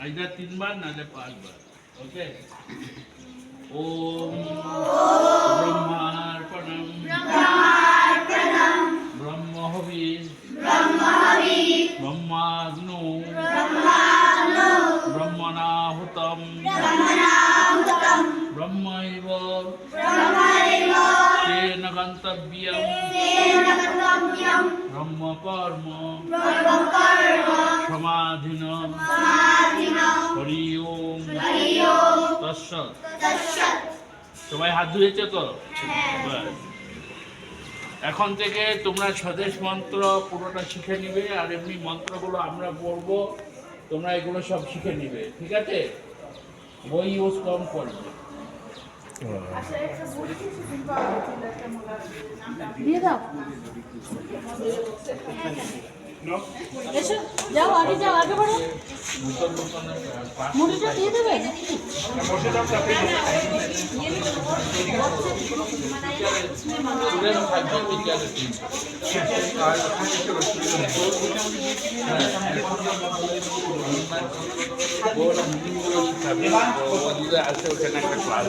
আইদা 3 বার নালে 5 বার ওকে ওম ব্রহ্মার্পণম ব্রহ্মহবি ব্রহ্মাগ্নো ব্রহ্মণাহুতম ব্রহ্মৈব তেন গন্তব্যম ব্রহ্মকর্ম সমাধিন হরি ওম তৎসৎ। সবাই হাত ধুয়েছে তো? ব্যাস। এখন থেকে তোমরা স্বদেশ মন্ত্র পুরোটা শিখে নিবে, আর এমনি মন্ত্রগুলো আমরা পড়বো, তোমরা এগুলো সব শিখে নিবে, ঠিক আছে? বই ইউজ কম করবে। দিয়ে দাও। এসো, যাও আগে বাড়ো। মুড়িটা দিয়ে দেবে। আছে ওখানে একটা ক্লাস